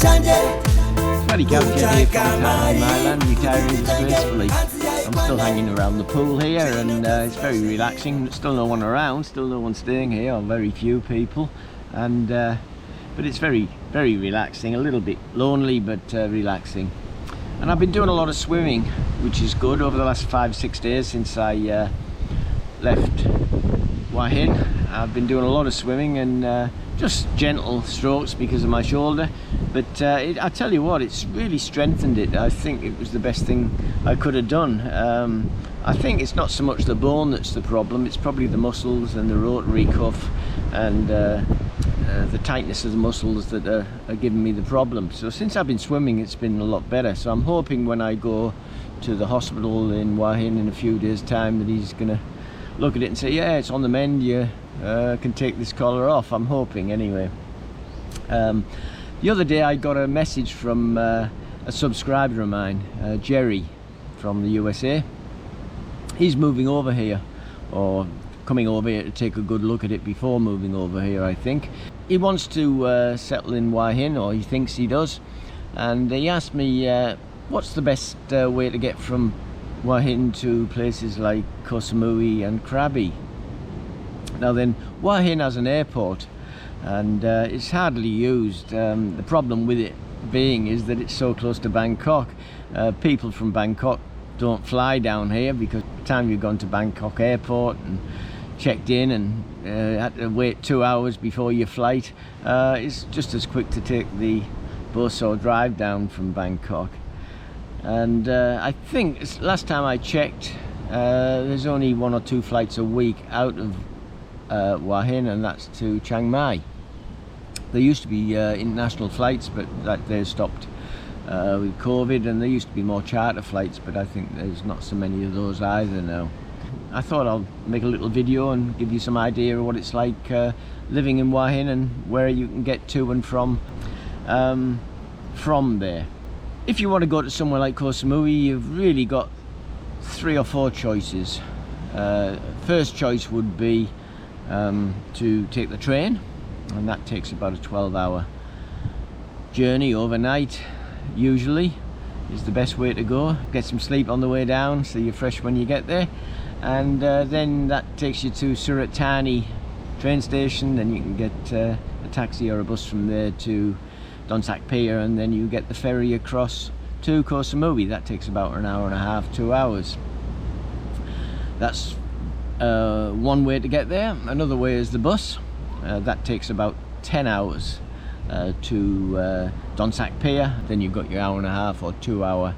Very couch here from Thailand Island, retiring disgracefully. I'm still hanging around the pool here, and it's very relaxing. Still no one around, still no one staying here, or very few people. And but it's very relaxing, a little bit lonely, but relaxing. And I've been doing a lot of swimming, which is good, over the last 5-6 days since I left Hua Hin. I've been doing a lot of swimming and just gentle strokes because of my shoulder, but I tell you what, it's really strengthened it. I think it was the best thing I could have done. I think it's not so much the bone that's the problem, it's probably the muscles and the rotary cuff and the tightness of the muscles that are giving me the problem. So since I've been swimming, it's been a lot better. So I'm hoping when I go to the hospital in Hua Hin in a few days' time that he's gonna look at it and say, yeah, it's on the mend, you can take this collar off. I'm hoping anyway. The other day I got a message from a subscriber of mine, Jerry from the USA. He's moving over here, or coming over here to take a good look at it before moving over here, I think. He wants to settle in Hua Hin, or he thinks he does, and he asked me what's the best way to get from Hua Hin to places like Koh Samui and Krabi. Now then, Hua Hin has an airport, and it's hardly used. The problem with it being is that it's so close to Bangkok. People from Bangkok don't fly down here, because by the time you've gone to Bangkok airport and checked in and had to wait 2 hours before your flight, it's just as quick to take the bus or drive down from Bangkok. And I think last time I checked, there's only 1 or 2 flights a week out of Hua Hin, and that's to Chiang Mai. There used to be international flights, but they're stopped with COVID, and there used to be more charter flights, but I think there's not so many of those either now. I thought I'll make a little video and give you some idea of what it's like living in Hua Hin and where you can get to and from there. If you want to go to somewhere like Koh Samui, you've really got 3 or 4 choices. First choice would be to take the train, and that takes about a 12-hour journey overnight, usually is the best way to go. Get some sleep on the way down so you're fresh when you get there, and then that takes you to Surat Thani train station. Then you can get a taxi or a bus from there to Don Sak Pier, and then you get the ferry across to Koh Samui. That takes about an hour and a half, 2 hours. That's one way to get there. Another way is the bus. That takes about 10 hours to Don Sak Pier. Then you've got your hour and a half or 2 hour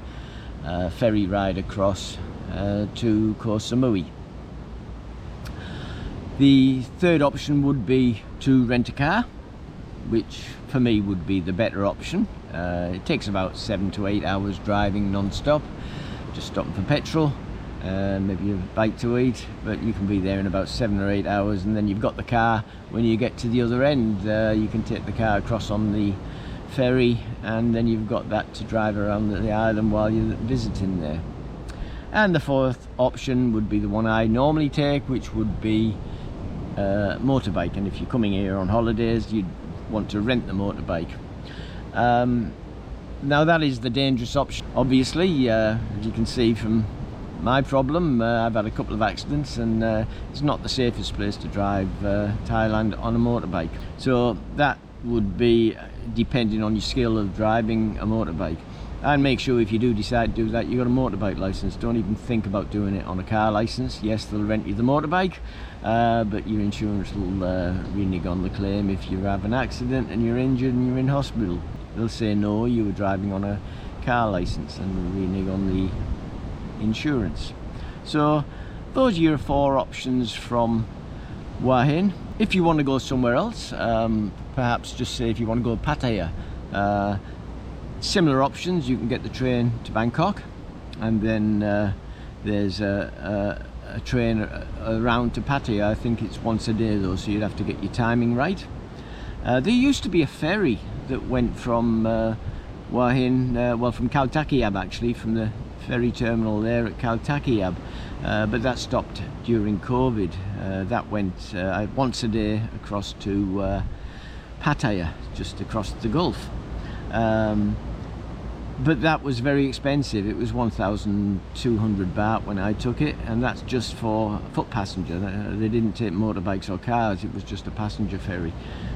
ferry ride across to Koh Samui. The third option would be to rent a car, which for me would be the better option. It takes about 7 to 8 hours driving non-stop, just stopping for petrol, maybe a bite to eat, but you can be there in about 7 or 8 hours, and then you've got the car. When you get to the other end, you can take the car across on the ferry, and then you've got that to drive around the island while you're visiting there. And the fourth option would be the one I normally take, which would be motorbike. And if you're coming here on holidays, you'd want to rent the motorbike. Now that is the dangerous option, obviously. As you can see from my problem, I've had a couple of accidents, and it's not the safest place to drive Thailand on a motorbike. So that would be depending on your skill of driving a motorbike. And make sure, if you do decide to do that, you've got a motorbike license. Don't even think about doing it on a car license. Yes, they'll rent you the motorbike, but your insurance will renege on the claim if you have an accident and you're injured and you're in hospital. They'll say no, you were driving on a car license, and they'll renege on the insurance. So those are your 4 options from Hua Hin. If you want to go somewhere else, perhaps just say if you want to go to Pattaya, similar options. You can get the train to Bangkok, and then there's a train around to Pattaya. I think it's once a day though, so you'd have to get your timing right. There used to be a ferry that went from Hua Hin, well, from Khao Takhiab actually, from the ferry terminal there at Khao Takhiab, but that stopped during COVID. That went once a day across to Pattaya, just across the Gulf. But that was very expensive. It was 1,200 baht when I took it, and that's just for foot passenger. They didn't take motorbikes or cars, it was just a passenger ferry.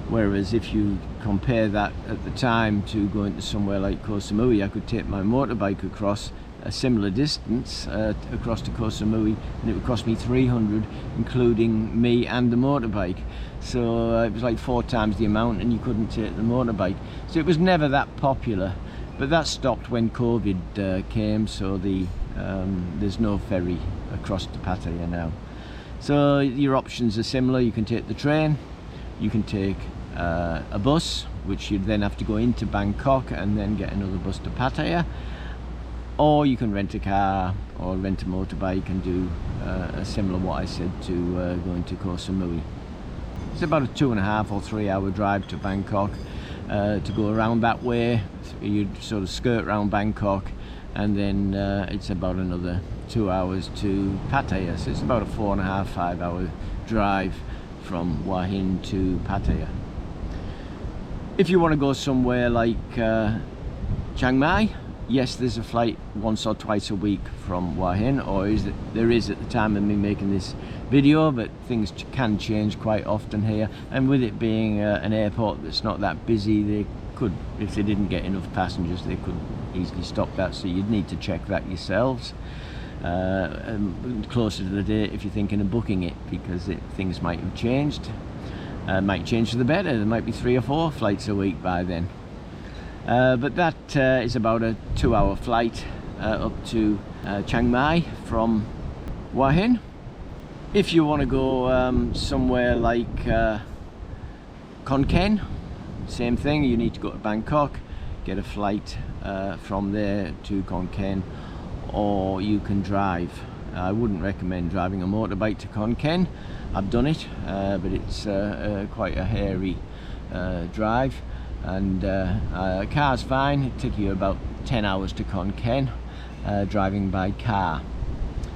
Whereas if you compare that at the time to going to somewhere like Koh Samui, I could take my motorbike across a similar distance across to Koh Samui, and it would cost me 300, including me and the motorbike. So it was like 4 times the amount, and you couldn't take the motorbike. So it was never that popular. But that stopped when COVID came, so there's no ferry across to Pattaya now. So your options are similar. You can take the train, you can take a bus, which you'd then have to go into Bangkok and then get another bus to Pattaya, or you can rent a car or rent a motorbike and do a similar what I said to going to Koh Samui. It's about a 2.5 or 3 hour drive to Bangkok. To go around that way, you'd sort of skirt around Bangkok, and then it's about another 2 hours to Pattaya. So it's about a 4.5, 5 hour drive from Hua Hin to Pattaya. If you want to go somewhere like Chiang Mai, yes, there's a flight once or twice a week from Hua Hin, or there is at the time of me making this video, but things can change quite often here, and with it being an airport that's not that busy, they could, if they didn't get enough passengers, they could easily stop that, so you'd need to check that yourselves closer to the date if you're thinking of booking it, because things might have changed, might change for the better. There might be 3 or 4 flights a week by then. But that is about a 2 hour flight up to Chiang Mai from Hua Hin. If you want to go somewhere like Khon Kaen, same thing, you need to go to Bangkok, get a flight from there to Khon Kaen, or you can drive. I wouldn't recommend driving a motorbike to Khon Kaen. I've done it, but it's quite a hairy drive. And a car's fine. It takes you about 10 hours to Khon Kaen driving by car.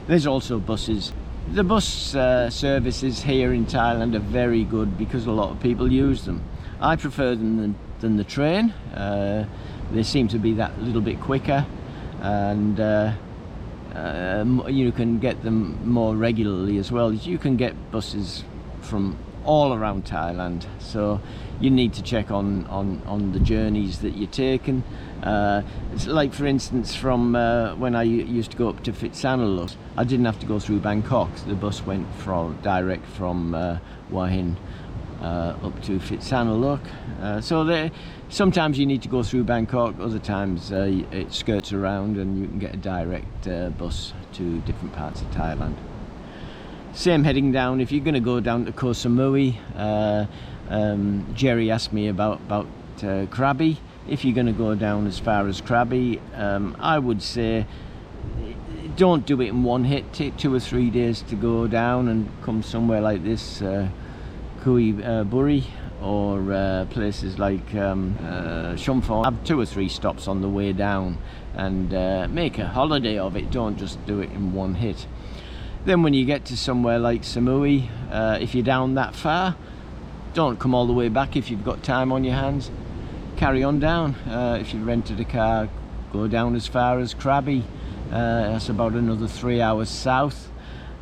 There's also buses. The bus services here in Thailand are very good because a lot of people use them. I prefer them than the train. They seem to be that little bit quicker, and you can get them more regularly as well. You can get buses from all around Thailand, so you need to check on the journeys that you're taking. It's like, for instance, from when I used to go up to Phitsanulok, I didn't have to go through Bangkok. The bus went direct from Hua Hin up to Phitsanulok. So sometimes you need to go through Bangkok, other times it skirts around and you can get a direct bus to different parts of Thailand. Same heading down. If you're going to go down to Koh Samui, Jerry asked me about Krabi. If you're going to go down as far as Krabi, I would say don't do it in one hit. Take 2 or 3 days to go down and come somewhere like this, Kui Buri, or places like Shumphon. Have 2 or 3 stops on the way down and make a holiday of it. Don't just do it in one hit. Then when you get to somewhere like Samui, if you're down that far, don't come all the way back if you've got time on your hands. Carry on down. If you've rented a car, go down as far as Krabi. That's about another 3 hours south.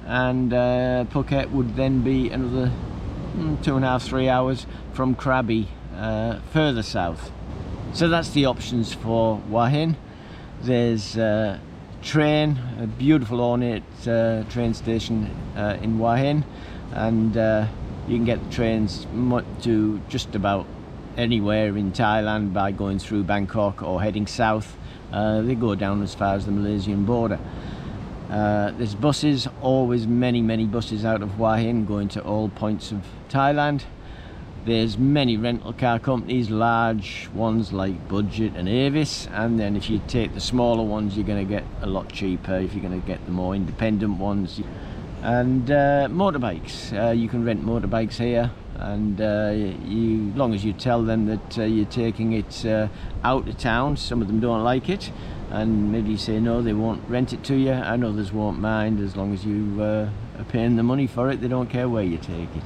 And Phuket would then be another 2.5, 3 hours from Krabi, further south. So that's the options for Hua Hin. There's train, a beautiful ornate train station in Hua Hin, and you can get the trains to just about anywhere in Thailand by going through Bangkok or heading south. They go down as far as the Malaysian border. There's buses, always many buses out of Hua Hin going to all points of Thailand. There's many rental car companies, large ones like Budget and Avis, and then if you take the smaller ones, you're going to get a lot cheaper if you're going to get the more independent ones. And motorbikes, you can rent motorbikes here, and as long as you tell them that you're taking it out of town. Some of them don't like it, and maybe you say no, they won't rent it to you, and others won't mind as long as you are paying the money for it. They don't care where you take it.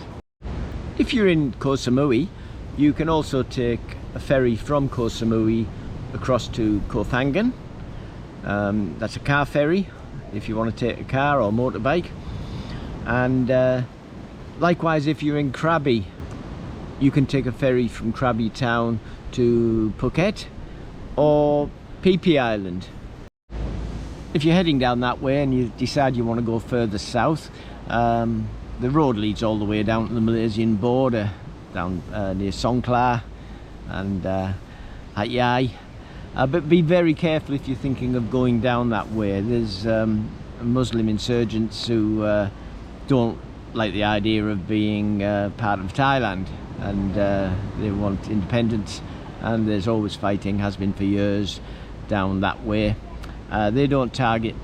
If you're in Koh Samui, you can also take a ferry from Koh Samui across to Koh Phangan. That's a car ferry if you want to take a car or motorbike. And likewise, if you're in Krabi, you can take a ferry from Krabi town to Phuket or Phi Phi Island. If you're heading down that way and you decide you want to go further south, the road leads all the way down to the Malaysian border, down near Songkhla and Hat Yai. But be very careful if you're thinking of going down that way. There's Muslim insurgents who don't like the idea of being part of Thailand, and they want independence, and there's always fighting, has been for years, down that way. They don't target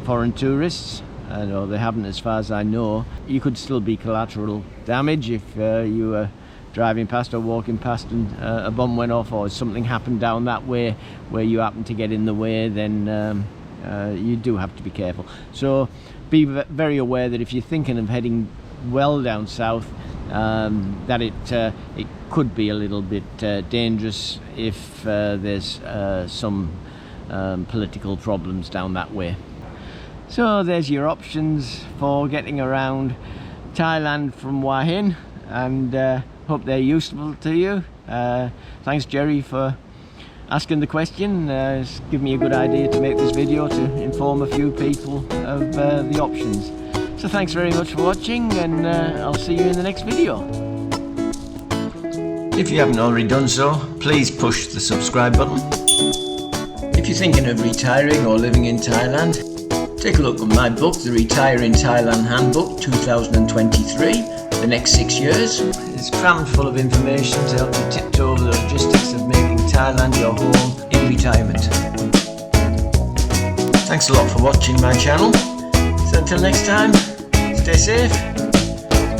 foreign tourists, or they haven't as far as I know. You could still be collateral damage if you were driving past or walking past and a bomb went off, or something happened down that way where you happen to get in the way, then you do have to be careful. So be very aware that if you're thinking of heading well down south, that it could be a little bit dangerous if there's some political problems down that way. So there's your options for getting around Thailand from Hua Hin, and hope they're useful to you. Thanks Jerry for asking the question. It's given me a good idea to make this video to inform a few people of the options. So thanks very much for watching, and I'll see you in the next video. If you haven't already done so, please push the subscribe button. If you're thinking of retiring or living in Thailand, take a look at my book, The Retiree Thailand Handbook 2023, the next 6 years. It's crammed full of information to help you tiptoe over the logistics of making Thailand your home in retirement. Thanks a lot for watching my channel. So until next time, stay safe,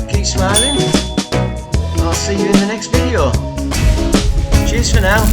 keep smiling, I'll see you in the next video. Cheers for now.